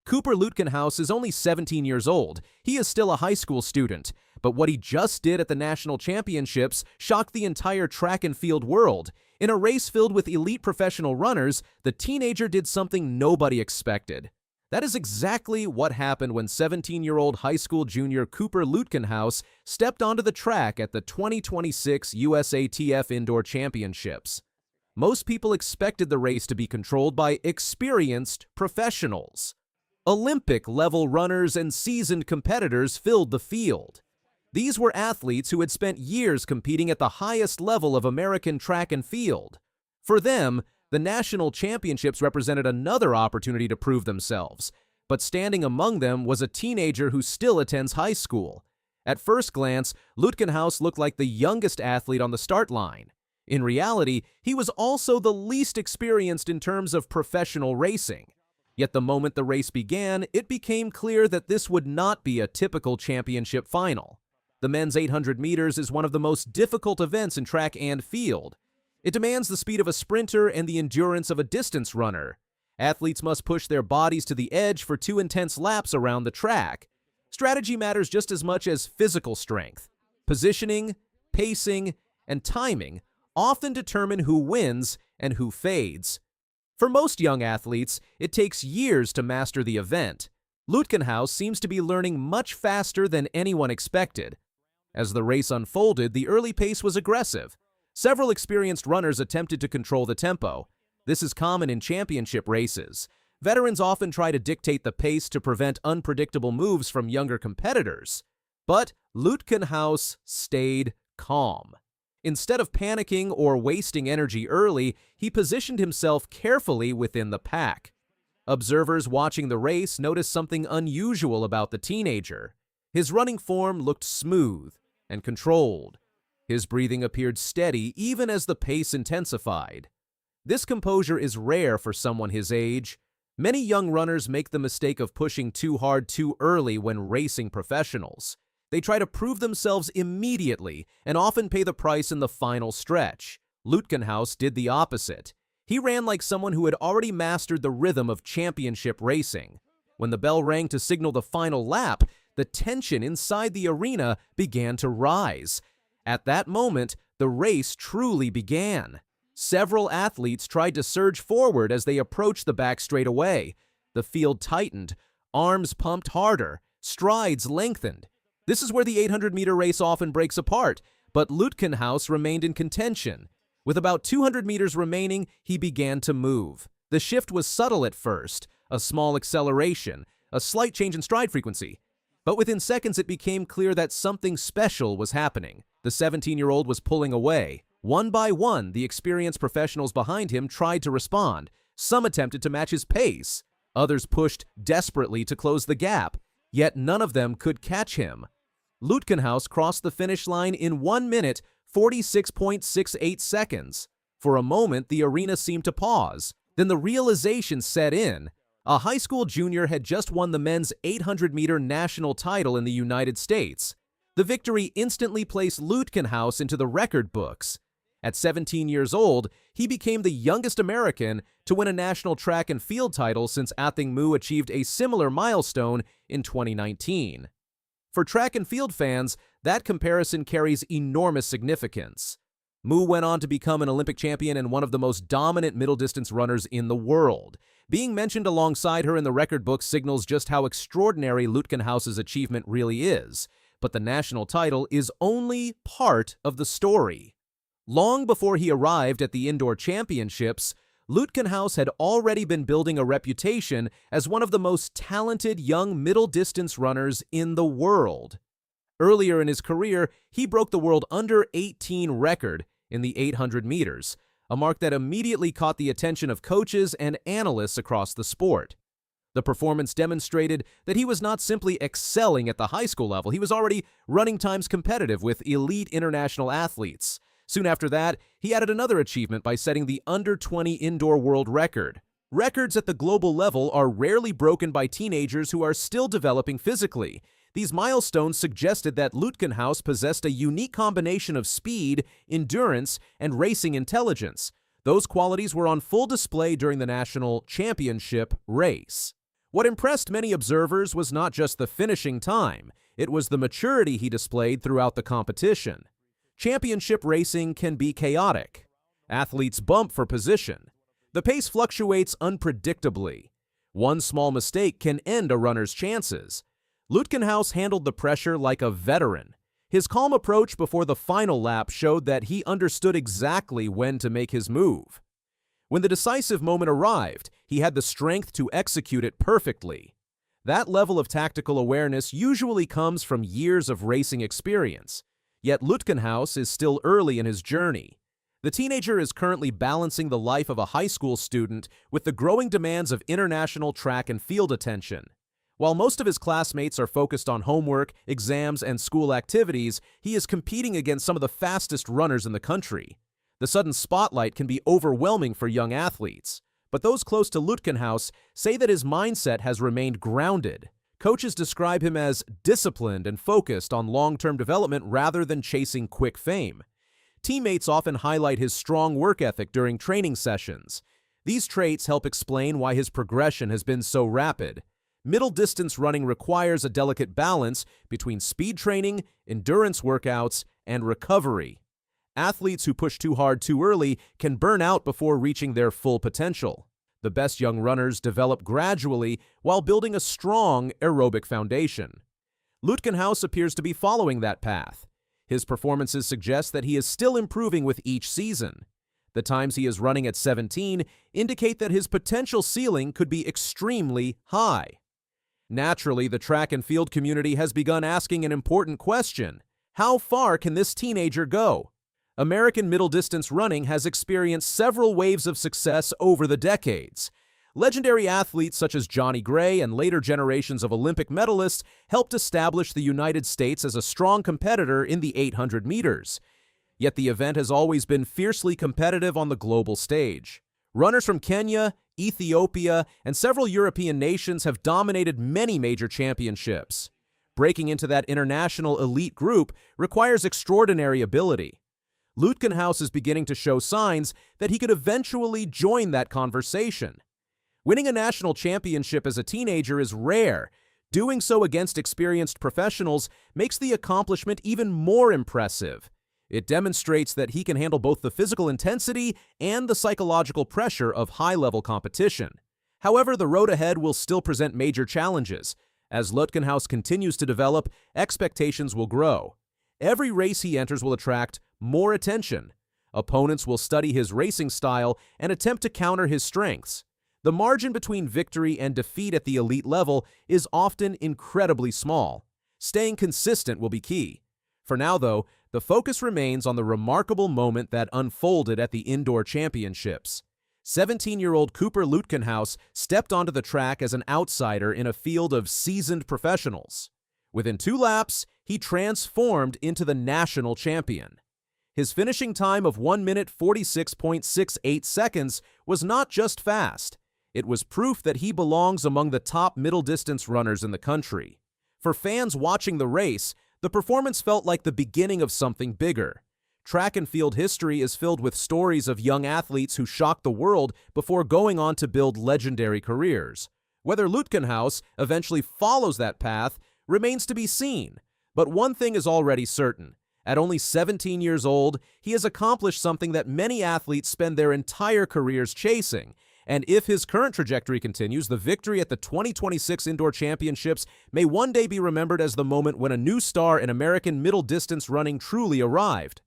Cooper Lutkenhaus is only 17 years old. He is still a high school student. But what he just did at the national championships shocked the entire track and field world. In a race filled with elite professional runners, the teenager did something nobody expected. That is exactly what happened when 17-year-old high school junior Cooper Lutkenhaus stepped onto the track at the 2026 USATF Indoor Championships. Most people expected the race to be controlled by experienced professionals. Olympic-level runners and seasoned competitors filled the field. These were athletes who had spent years competing at the highest level of American track and field. For them, the national championships represented another opportunity to prove themselves, but standing among them was a teenager who still attends high school. At first glance, Lutkenhaus looked like the youngest athlete on the start line. In reality, he was also the least experienced in terms of professional racing. Yet the moment the race began, it became clear that this would not be a typical championship final. The men's 800 meters is one of the most difficult events in track and field. It demands the speed of a sprinter and the endurance of a distance runner. Athletes must push their bodies to the edge for 2 intense laps around the track. Strategy matters just as much as physical strength. Positioning, pacing, and timing often determine who wins and who fades. For most young athletes, it takes years to master the event. Lutkenhaus seems to be learning much faster than anyone expected. As the race unfolded, the early pace was aggressive. Several experienced runners attempted to control the tempo. This is common in championship races. Veterans often try to dictate the pace to prevent unpredictable moves from younger competitors. But Lutkenhaus stayed calm. Instead of panicking or wasting energy early, he positioned himself carefully within the pack. Observers watching the race noticed something unusual about the teenager. His running form looked smooth and controlled. His breathing appeared steady even as the pace intensified. This composure is rare for someone his age. Many young runners make the mistake of pushing too hard too early when racing professionals. They try to prove themselves immediately and often pay the price in the final stretch. Lutkenhaus did the opposite. He ran like someone who had already mastered the rhythm of championship racing. When the bell rang to signal the final lap, the tension inside the arena began to rise. At that moment, the race truly began. Several athletes tried to surge forward as they approached the back straightaway. The field tightened, arms pumped harder, strides lengthened. This is where the 800-meter race often breaks apart, but Lutkenhaus remained in contention. With about 200 meters remaining, he began to move. The shift was subtle at first, a small acceleration, a slight change in stride frequency. But within seconds, it became clear that something special was happening. The 17-year-old was pulling away. One by one, the experienced professionals behind him tried to respond. Some attempted to match his pace. Others pushed desperately to close the gap. Yet none of them could catch him. Lutkenhaus crossed the finish line in 1 minute, 46.68 seconds. For a moment, the arena seemed to pause. Then the realization set in. A high school junior had just won the men's 800-meter national title in the United States. The victory instantly placed Lutkenhaus into the record books. At 17 years old, he became the youngest American to win a national track and field title since Athing Mu achieved a similar milestone in 2019. For track and field fans, that comparison carries enormous significance. Mu went on to become an Olympic champion and one of the most dominant middle-distance runners in the world. Being mentioned alongside her in the record book signals just how extraordinary Lutkenhaus's achievement really is. But the national title is only part of the story. Long before he arrived at the Indoor Championships, Lutkenhaus had already been building a reputation as one of the most talented young middle-distance runners in the world. Earlier in his career, he broke the world under-18 record in the 800 meters, a mark that immediately caught the attention of coaches and analysts across the sport. The performance demonstrated that he was not simply excelling at the high school level, he was already running times competitive with elite international athletes. Soon after that, he added another achievement by setting the under-20 indoor world record. Records at the global level are rarely broken by teenagers who are still developing physically. These milestones suggested that Lutkenhaus possessed a unique combination of speed, endurance, and racing intelligence. Those qualities were on full display during the national championship race. What impressed many observers was not just the finishing time, it was the maturity he displayed throughout the competition. Championship racing can be chaotic. Athletes bump for position. The pace fluctuates unpredictably. One small mistake can end a runner's chances. Lutkenhaus handled the pressure like a veteran. His calm approach before the final lap showed that he understood exactly when to make his move. When the decisive moment arrived, he had the strength to execute it perfectly. That level of tactical awareness usually comes from years of racing experience. Yet Lutkenhaus is still early in his journey. The teenager is currently balancing the life of a high school student with the growing demands of international track and field attention. While most of his classmates are focused on homework, exams, and school activities, he is competing against some of the fastest runners in the country. The sudden spotlight can be overwhelming for young athletes, but those close to Lutkenhaus say that his mindset has remained grounded. Coaches describe him as disciplined and focused on long-term development rather than chasing quick fame. Teammates often highlight his strong work ethic during training sessions. These traits help explain why his progression has been so rapid. Middle-distance running requires a delicate balance between speed training, endurance workouts, and recovery. Athletes who push too hard too early can burn out before reaching their full potential. The best young runners develop gradually while building a strong aerobic foundation. Lutkenhaus appears to be following that path. His performances suggest that he is still improving with each season. The times he is running at 17 indicate that his potential ceiling could be extremely high. Naturally, the track and field community has begun asking an important question: how far can this teenager go? American middle-distance running has experienced several waves of success over the decades. Legendary athletes such as Johnny Gray and later generations of Olympic medalists helped establish the United States as a strong competitor in the 800 meters. Yet the event has always been fiercely competitive on the global stage. Runners from Kenya, Ethiopia, and several European nations have dominated many major championships. Breaking into that international elite group requires extraordinary ability. Lutkenhaus is beginning to show signs that he could eventually join that conversation. Winning a national championship as a teenager is rare. Doing so against experienced professionals makes the accomplishment even more impressive. It demonstrates that he can handle both the physical intensity and the psychological pressure of high-level competition. However, the road ahead will still present major challenges. As Lutkenhaus continues to develop, expectations will grow. Every race he enters will attract more attention. Opponents will study his racing style and attempt to counter his strengths. The margin between victory and defeat at the elite level is often incredibly small. Staying consistent will be key. For now, though, the focus remains on the remarkable moment that unfolded at the Indoor Championships. 17-year-old Cooper Lutkenhaus stepped onto the track as an outsider in a field of seasoned professionals. Within 2 laps, he transformed into the national champion. His finishing time of 1 minute 46.68 seconds was not just fast. It was proof that he belongs among the top middle-distance runners in the country. For fans watching the race, the performance felt like the beginning of something bigger. Track and field history is filled with stories of young athletes who shocked the world before going on to build legendary careers. Whether Lutkenhaus eventually follows that path remains to be seen, but one thing is already certain. At only 17 years old, he has accomplished something that many athletes spend their entire careers chasing. And if his current trajectory continues, the victory at the 2026 Indoor Championships may one day be remembered as the moment when a new star in American middle distance running truly arrived.